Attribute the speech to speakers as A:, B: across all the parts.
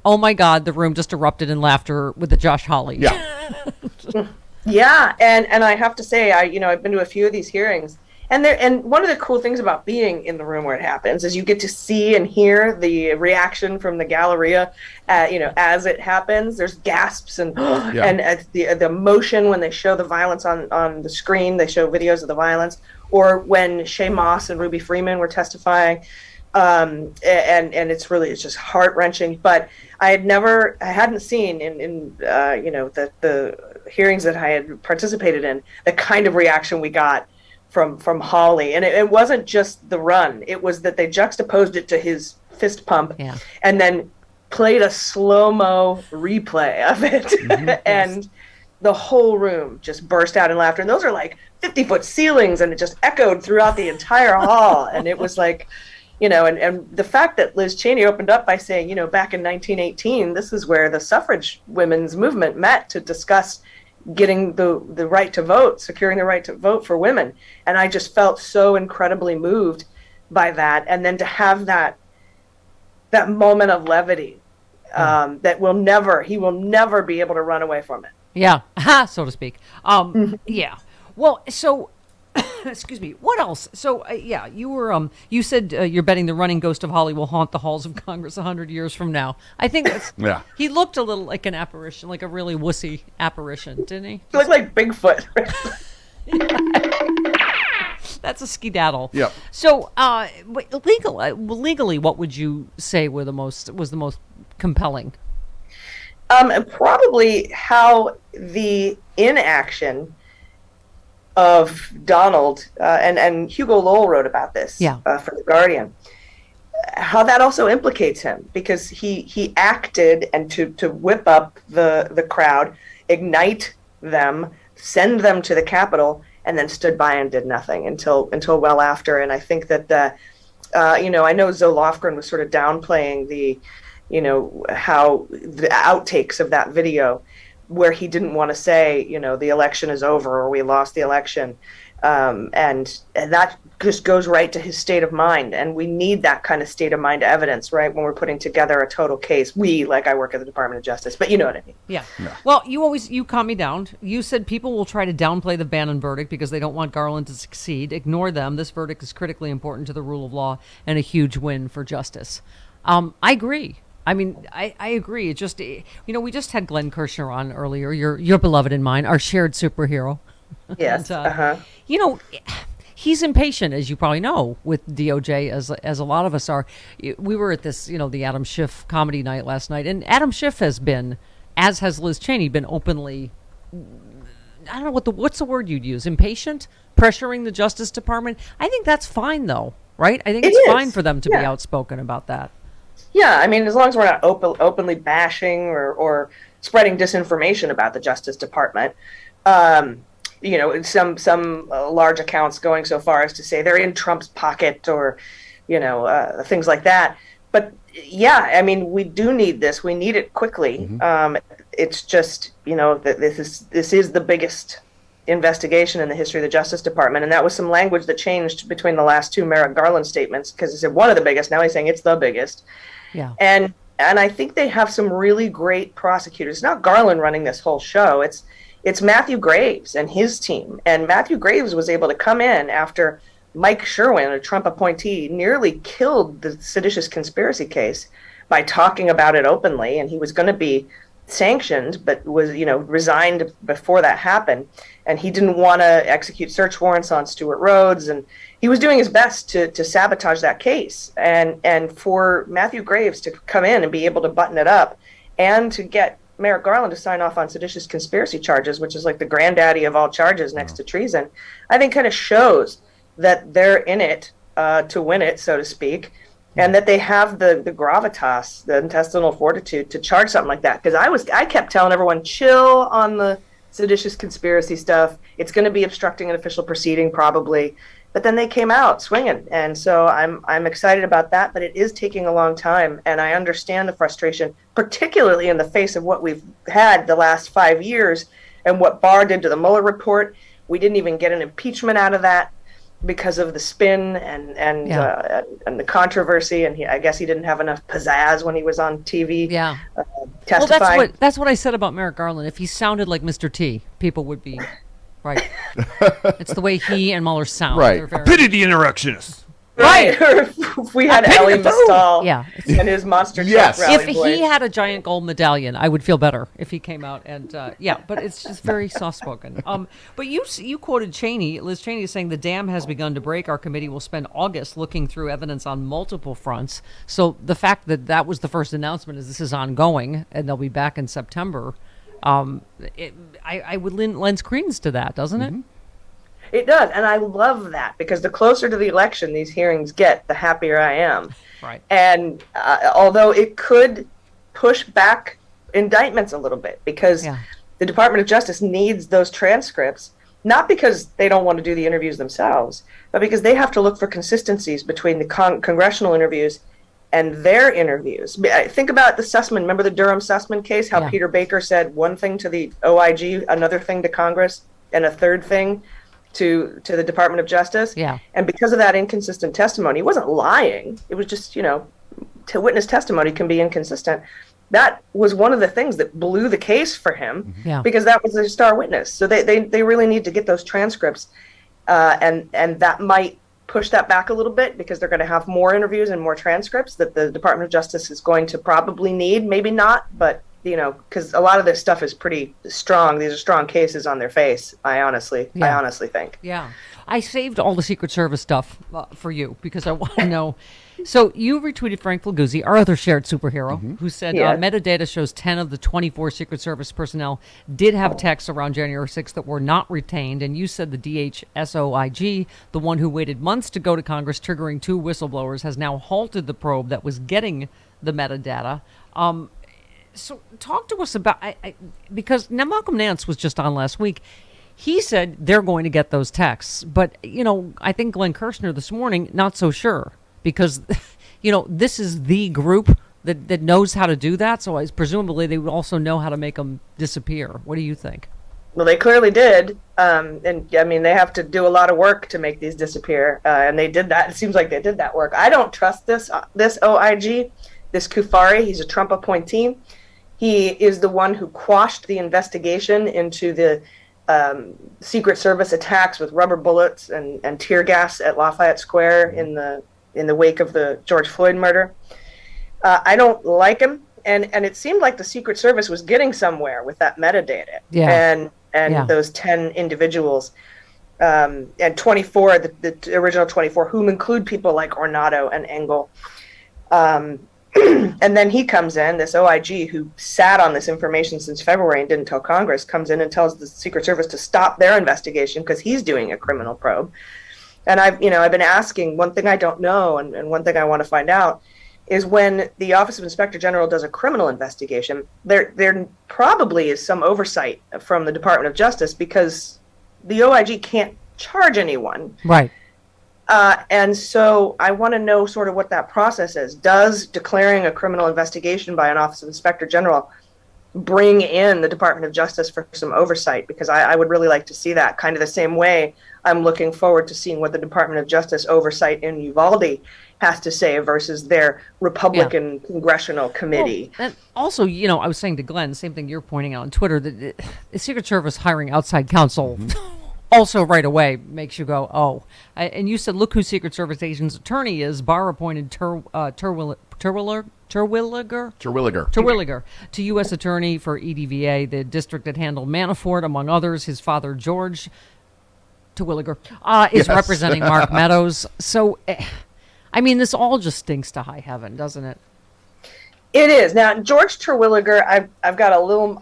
A: oh my God, the room just erupted in laughter with the Josh Hawley.
B: Yeah.
C: Yeah, and I have to say, I've been to a few of these hearings, and one of the cool things about being in the room where it happens is you get to see and hear the reaction from the Galleria, as it happens. There's gasps and the emotion when they show the violence on the screen. They show videos of the violence, or when Shay Moss and Ruby Freeman were testifying. And it's just heart wrenching. But I hadn't seen in the hearings that I had participated in the kind of reaction we got from Hawley. And it wasn't just the run; it was that they juxtaposed it to his fist pump, and then played a slow-mo replay of it, and the whole room just burst out in laughter. And those are like 50-foot ceilings, and it just echoed throughout the entire hall. And it was like, and the fact that Liz Cheney opened up by saying, back in 1918, this is where the suffrage women's movement met to discuss getting the right to vote, securing the right to vote for women. And I just felt so incredibly moved by that. And then to have that moment of levity, that he will never be able to run away from it.
A: Yeah, so to speak. Yeah. Well, so excuse me. What else? So, you were you said you're betting the running ghost of Hawley will haunt the halls of Congress 100 years from now. I think that's, he looked a little like an apparition, like a really wussy apparition, didn't he?
C: He looked like Bigfoot.
A: That's a skedaddle.
B: Yep.
A: So, legally, what would you say was the most compelling?
C: Probably how the inaction of Donald, and Hugo Lowell wrote about this for The Guardian, how that also implicates him, because he acted and to whip up the crowd, ignite them, send them to the Capitol, and then stood by and did nothing until well after. And I think that I know Zoe Lofgren was sort of downplaying how the outtakes of that video, where he didn't want to say, the election is over or we lost the election. And that just goes right to his state of mind. And we need that kind of state of mind evidence, right, when we're putting together a total case. I work at the Department of Justice, but you know what I mean.
A: Yeah. Well, you calm me down. You said people will try to downplay the Bannon verdict because they don't want Garland to succeed. Ignore them. This verdict is critically important to the rule of law and a huge win for justice. I agree. I mean, I agree. It just, we just had Glenn Kirshner on earlier, your beloved and mine, our shared superhero.
C: Yes.
A: And, he's impatient, as you probably know, with DOJ, as a lot of us are. We were at this, the Adam Schiff comedy night last night, and Adam Schiff has been, as has Liz Cheney, been openly, I don't know what's the word you'd use, impatient, pressuring the Justice Department. I think that's fine, though, right? I think it's fine for them to be outspoken about that. Yeah,
C: I mean, as long as we're not openly bashing or spreading disinformation about the Justice Department, some large accounts going so far as to say they're in Trump's pocket or, things like that. But I mean, we do need this. We need it quickly. Mm-hmm. It's just, that this is the biggest investigation in the history of the Justice Department, and that was some language that changed between the last two Merrick Garland statements, because he said one of the biggest. Now he's saying it's the biggest.
A: Yeah.
C: And I think they have some really great prosecutors. It's not Garland running this whole show. It's Matthew Graves and his team. And Matthew Graves was able to come in after Mike Sherwin, a Trump appointee, nearly killed the seditious conspiracy case by talking about it openly. And he was going to be sanctioned, but was, resigned before that happened. And he didn't want to execute search warrants on Stewart Rhodes. And he was doing his best to sabotage that case. And for Matthew Graves to come in and be able to button it up and to get Merrick Garland to sign off on seditious conspiracy charges, which is like the granddaddy of all charges next to treason, I think kind of shows that they're in it to win it, so to speak, and that they have the gravitas, the intestinal fortitude to charge something like that. Because I kept telling everyone, chill on the seditious conspiracy stuff. It's going to be obstructing an official proceeding probably. But then they came out swinging, and so I'm excited about that. But it is taking a long time, and I understand the frustration, particularly in the face of what we've had the last 5 years and what Barr did to the Mueller report. We didn't even get an impeachment out of that. because of the spin and the controversy, and I guess he didn't have enough pizzazz when he was on TV.
A: Yeah.
C: Testifying.
A: Well, that's what I said about Merrick Garland. If he sounded like Mr. T, people would be right. It's the way he and Mueller sound.
B: Right.
A: Very,
D: Pity the insurrectionists.
C: Right. If we had Ellie Mistal
A: Yeah.
C: and his monster
B: Yes.
C: truck rally
A: If
C: voice.
A: he had a giant gold medallion, I would feel better if he came out and but it's just very soft spoken. But you quoted Liz Cheney is saying the dam has begun to break. Our committee will spend August looking through evidence on multiple fronts. So the fact that was the first announcement is this is ongoing and they'll be back in September. I would lend credence to that, doesn't it?
C: It does, and I love that because the closer to the election these hearings get, the happier I am.
A: Right.
C: And although it could push back indictments a little bit because the Department of Justice needs those transcripts, not because they don't want to do the interviews themselves, but because they have to look for consistencies between the congressional interviews and their interviews. Think about the Sussman. Remember the Durham Sussman case, how Peter Baker said one thing to the OIG, another thing to Congress, and a third thing to the Department of Justice.
A: Yeah.
C: And because of that inconsistent testimony, he wasn't lying. It was just, to witness testimony can be inconsistent. That was one of the things that blew the case for him because that was a star witness. So they really need to get those transcripts. And that might push that back a little bit because they're going to have more interviews and more transcripts that the Department of Justice is going to probably need. Maybe not, but because a lot of this stuff is pretty strong. These are strong cases on their face. I honestly think.
A: Yeah. I saved all the Secret Service stuff for you because I want to know. So you retweeted Frank Filguzzi, our other shared superhero, who said metadata shows 10 of the 24 Secret Service personnel did have texts around January 6th that were not retained. And you said the DHSOIG, the one who waited months to go to Congress, triggering 2 whistleblowers, has now halted the probe that was getting the metadata. So talk to us about, because now Malcolm Nance was just on last week. He said they're going to get those texts. But, I think Glenn Kirshner this morning, not so sure. Because, this is the group that knows how to do that. So presumably they would also know how to make them disappear. What do you think?
C: Well, they clearly did. And I mean, they have to do a lot of work to make these disappear. And they did that. It seems like they did that work. I don't trust this OIG, this Kufari. He's a Trump appointee. He is the one who quashed the investigation into the Secret Service attacks with rubber bullets and tear gas at Lafayette Square in the wake of the George Floyd murder. I don't like him, and it seemed like the Secret Service was getting somewhere with that metadata and those 10 individuals and 24, the original 24, whom include people like Ornato and Engel. And then he comes in, this OIG who sat on this information since February and didn't tell Congress, comes in and tells the Secret Service to stop their investigation because he's doing a criminal probe. And I've been asking, one thing I don't know and one thing I want to find out is when the Office of Inspector General does a criminal investigation, there probably is some oversight from the Department of Justice because the OIG can't charge anyone.
A: Right.
C: And so I want to know sort of what that process is. Does declaring a criminal investigation by an Office of Inspector General bring in the Department of Justice for some oversight? Because I would really like to see that, kind of the same way I'm looking forward to seeing what the Department of Justice oversight in Uvalde has to say versus their Republican congressional committee.
A: Well, and also, I was saying to Glenn, same thing you're pointing out on Twitter, that the Secret Service hiring outside counsel also right away makes you go, oh. And you said, look who Secret Service agent's attorney is, bar-appointed Terwilliger to U.S. Attorney for EDVA, the district that handled Manafort, among others. His father, George Terwilliger, is representing Mark Meadows. So, this all just stinks to high heaven, doesn't it?
C: It is. Now, George Terwilliger, I've got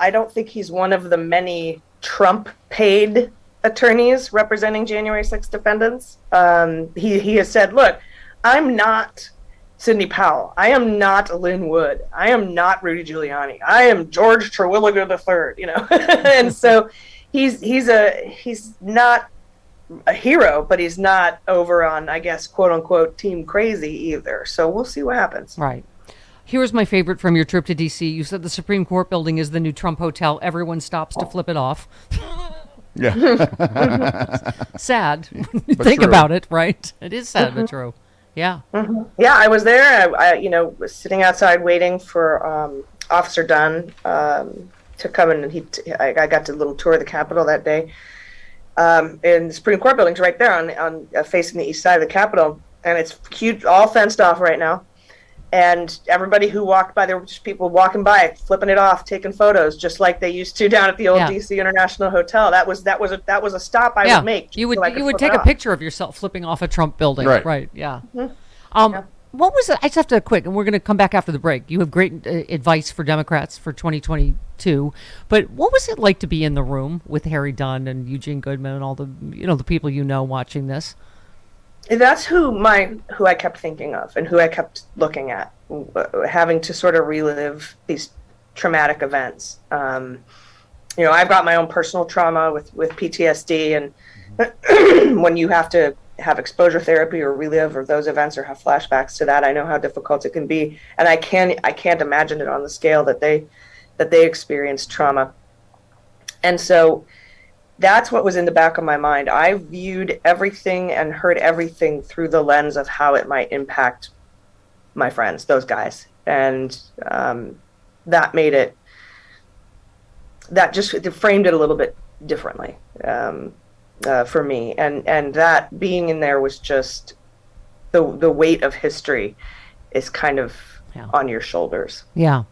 C: I don't think he's one of the many Trump-paid attorneys representing January 6th defendants. He has said, look, I'm not Sidney Powell. I am not Lynn Wood. I am not Rudy Giuliani. I am George Terwilliger III, And so he's not a hero, but he's not over on, I guess, quote unquote, team crazy either. So we'll see what happens.
A: Right. Here's my favorite from your trip to D.C. You said the Supreme Court building is the new Trump hotel. Everyone stops to flip it off.
B: Yeah.
A: Sad. When you
B: But
A: think
B: true.
A: about it, right? It is sad, but true. Yeah.
C: Yeah, I was there. Was sitting outside waiting for Officer Dunn to come in, and I got to a little tour of the Capitol that day. And the Supreme Court building's right there on facing the east side of the Capitol, and it's huge, all fenced off right now. And everybody who walked by, there were just people walking by, flipping it off, taking photos, just like they used to down at the old
A: Yeah.
C: DC International Hotel. That was a stop I would make.
A: You would
C: so I could
A: you would
C: flip
A: take
C: it
A: a
C: off.
A: picture of yourself flipping off a Trump building.
B: Right.
A: Yeah.
C: Yeah.
A: What was it? I just have to quick, and we're going to come back after the break. You have great advice for Democrats for 2022. But what was it like to be in the room with Harry Dunn and Eugene Goodman and all the the people watching this?
C: That's who I kept thinking of and who I kept looking at, having to sort of relive these traumatic events. I've got my own personal trauma with PTSD, and when you have to have exposure therapy or relive or those events or have flashbacks to that, I know how difficult it can be, and I can't imagine it on the scale that they experienced trauma. And so that's what was in the back of my mind. I viewed everything and heard everything through the lens of how it might impact my friends, those guys. And that made it, it framed it a little bit differently for me. And that being in there was just the weight of history is kind of on your shoulders.
A: Yeah.